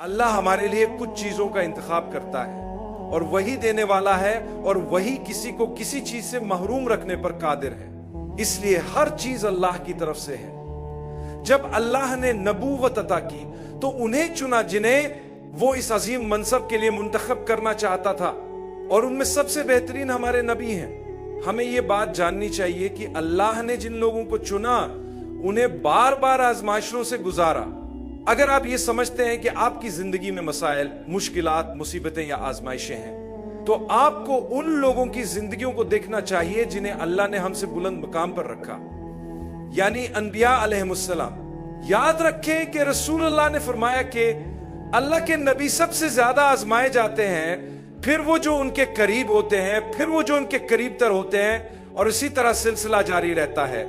اللہ ہمارے لیے کچھ چیزوں کا انتخاب کرتا ہے اور وہی دینے والا ہے اور وہی کسی کو کسی چیز سے محروم رکھنے پر قادر ہے. اس لیے ہر چیز اللہ کی طرف سے ہے. جب اللہ نے نبوت عطا کی تو انہیں چنا جنہیں وہ اس عظیم منصب کے لیے منتخب کرنا چاہتا تھا، اور ان میں سب سے بہترین ہمارے نبی ہیں. ہمیں یہ بات جاننی چاہیے کہ اللہ نے جن لوگوں کو چنا انہیں بار بار آزمائشوں سے گزارا. اگر آپ یہ سمجھتے ہیں کہ آپ کی زندگی میں مسائل، مشکلات، مصیبتیں یا آزمائشیں ہیں تو آپ کو ان لوگوں کی زندگیوں کو دیکھنا چاہیے جنہیں اللہ نے ہم سے بلند مقام پر رکھا، یعنی انبیاء علیہم السلام. یاد رکھیں کہ رسول اللہ نے فرمایا کہ اللہ کے نبی سب سے زیادہ آزمائے جاتے ہیں، پھر وہ جو ان کے قریب ہوتے ہیں، پھر وہ جو ان کے قریب تر ہوتے ہیں، اور اسی طرح سلسلہ جاری رہتا ہے.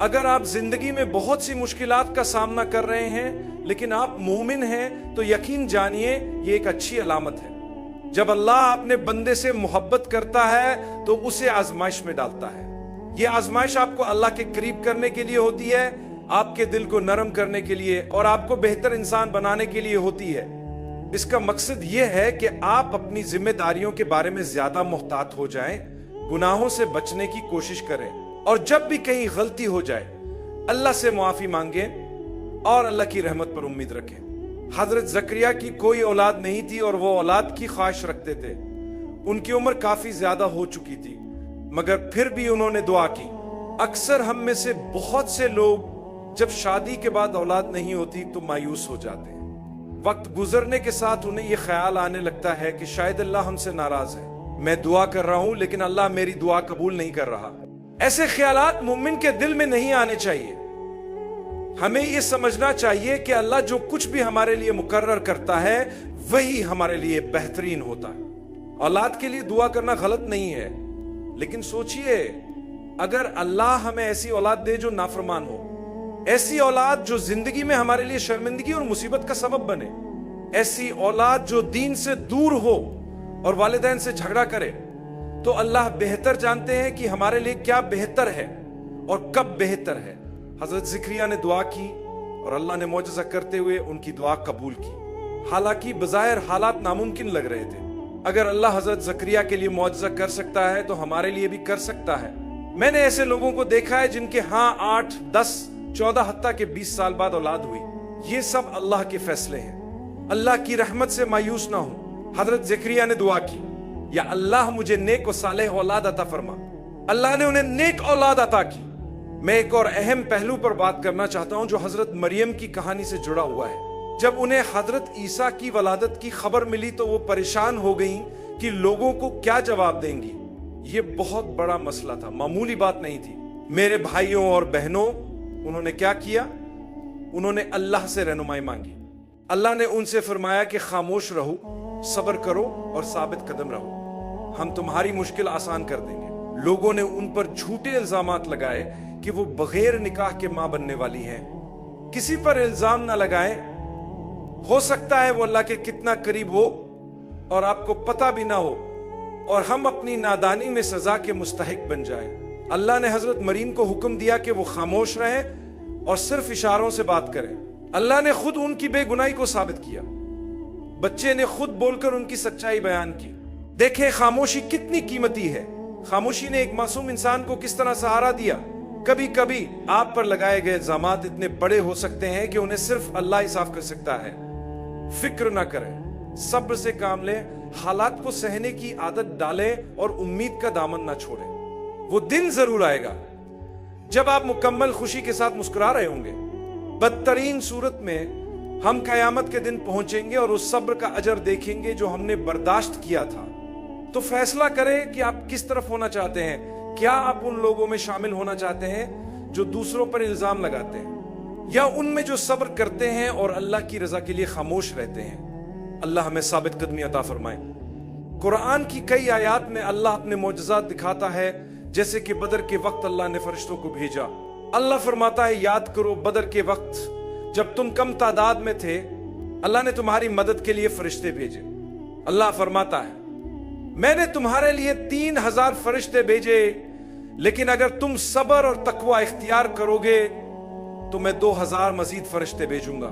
اگر آپ زندگی میں بہت سی مشکلات کا سامنا کر رہے ہیں لیکن آپ مومن ہیں تو یقین جانیے یہ ایک اچھی علامت ہے. جب اللہ اپنے بندے سے محبت کرتا ہے تو اسے آزمائش میں ڈالتا ہے. یہ آزمائش آپ کو اللہ کے قریب کرنے کے لیے ہوتی ہے، آپ کے دل کو نرم کرنے کے لیے اور آپ کو بہتر انسان بنانے کے لیے ہوتی ہے. اس کا مقصد یہ ہے کہ آپ اپنی ذمہ داریوں کے بارے میں زیادہ محتاط ہو جائیں، گناہوں سے بچنے کی کوشش کریں، اور جب بھی کہیں غلطی ہو جائے اللہ سے معافی مانگیں اور اللہ کی رحمت پر امید رکھیں. حضرت زکریا کی کوئی اولاد نہیں تھی اور وہ اولاد کی خواہش رکھتے تھے. ان کی عمر کافی زیادہ ہو چکی تھی مگر پھر بھی انہوں نے دعا کی. اکثر ہم میں سے بہت سے لوگ جب شادی کے بعد اولاد نہیں ہوتی تو مایوس ہو جاتے ہیں. وقت گزرنے کے ساتھ انہیں یہ خیال آنے لگتا ہے کہ شاید اللہ ہم سے ناراض ہے. میں دعا کر رہا ہوں لیکن اللہ میری دعا قبول نہیں کر رہا. ایسے خیالات مومن کے دل میں نہیں آنے چاہیے. ہمیں یہ سمجھنا چاہیے کہ اللہ جو کچھ بھی ہمارے لیے مقرر کرتا ہے وہی ہمارے لیے بہترین ہوتا ہے. اولاد کے لیے دعا کرنا غلط نہیں ہے، لیکن سوچئے اگر اللہ ہمیں ایسی اولاد دے جو نافرمان ہو، ایسی اولاد جو زندگی میں ہمارے لیے شرمندگی اور مصیبت کا سبب بنے، ایسی اولاد جو دین سے دور ہو اور والدین سے جھگڑا کرے، تو اللہ بہتر جانتے ہیں کہ ہمارے لیے کیا بہتر ہے اور کب بہتر ہے. حضرت زکریا نے دعا کی اور اللہ نے معجزہ کرتے ہوئے ان کی دعا قبول کی. حالانکہ بظاہر حالات ناممکن لگ رہے تھے. اگر اللہ حضرت زکریا کے لیے معجزہ کر سکتا ہے تو ہمارے لیے بھی کر سکتا ہے. میں نے ایسے لوگوں کو دیکھا ہے جن کے 8, 10, 14 حتیٰ کہ 20 سال بعد اولاد ہوئی. یہ سب اللہ کے فیصلے ہیں. اللہ کی رحمت سے مایوس نہ ہوں. حضرت زکریا نے دعا کی، یا اللہ مجھے نیک و صالح اولاد عطا فرما. اللہ نے انہیں نیک اولاد عطا کی. میں ایک اور اہم پہلو پر بات کرنا چاہتا ہوں جو حضرت مریم کی کہانی سے جڑا ہوا ہے. جب انہیں حضرت عیسیٰ کی ولادت کی خبر ملی تو وہ پریشان ہو گئیں کہ لوگوں کو کیا جواب دیں گی. یہ بہت بڑا مسئلہ تھا، معمولی بات نہیں تھی. میرے بھائیوں اور بہنوں، انہوں نے کیا کیا؟ انہوں نے اللہ سے رہنمائی مانگی. اللہ نے ان سے فرمایا کہ خاموش رہو، صبر کرو اور ثابت قدم رہو، ہم تمہاری مشکل آسان کر دیں گے. لوگوں نے ان پر جھوٹے الزامات لگائے کہ وہ بغیر نکاح کے ماں بننے والی ہیں. کسی پر الزام نہ لگائیں، ہو سکتا ہے وہ اللہ کے کتنا قریب ہو اور آپ کو پتہ بھی نہ ہو اور ہم اپنی نادانی میں سزا کے مستحق بن جائیں. اللہ نے حضرت مریم کو حکم دیا کہ وہ خاموش رہیں اور صرف اشاروں سے بات کریں. اللہ نے خود ان کی بے گناہی کو ثابت کیا. بچے نے خود بول کر ان کی سچائی بیان کی. دیکھیں خاموشی کتنی قیمتی ہے. خاموشی نے ایک معصوم انسان کو کس طرح سہارا دیا. کبھی کبھی آپ پر لگائے گئے الزامات اتنے بڑے ہو سکتے ہیں کہ انہیں صرف اللہ ہی صاف کر سکتا ہے. فکر نہ کریں، صبر سے کام لیں، حالات کو سہنے کی عادت ڈالیں اور امید کا دامن نہ چھوڑیں. وہ دن ضرور آئے گا جب آپ مکمل خوشی کے ساتھ مسکرا رہے ہوں گے. بدترین صورت میں ہم قیامت کے دن پہنچیں گے اور اس صبر کا اجر دیکھیں گے جو ہم نے برداشت کیا تھا. تو فیصلہ کریں کہ آپ کس طرف ہونا چاہتے ہیں. کیا آپ ان لوگوں میں شامل ہونا چاہتے ہیں جو دوسروں پر الزام لگاتے ہیں، یا ان میں جو صبر کرتے ہیں اور اللہ کی رضا کے لیے خاموش رہتے ہیں؟ اللہ ہمیں ثابت قدمی عطا فرمائے. قرآن کی کئی آیات میں اللہ اپنے معجزات دکھاتا ہے، جیسے کہ بدر کے وقت اللہ نے فرشتوں کو بھیجا. اللہ فرماتا ہے یاد کرو بدر کے وقت جب تم کم تعداد میں تھے، اللہ نے تمہاری مدد کے لیے فرشتے بھیجے. اللہ فرماتا ہے میں نے تمہارے لیے 3000 فرشتے بھیجے، لیکن اگر تم صبر اور تقوی اختیار کرو گے تو میں 2000 مزید فرشتے بھیجوں گا.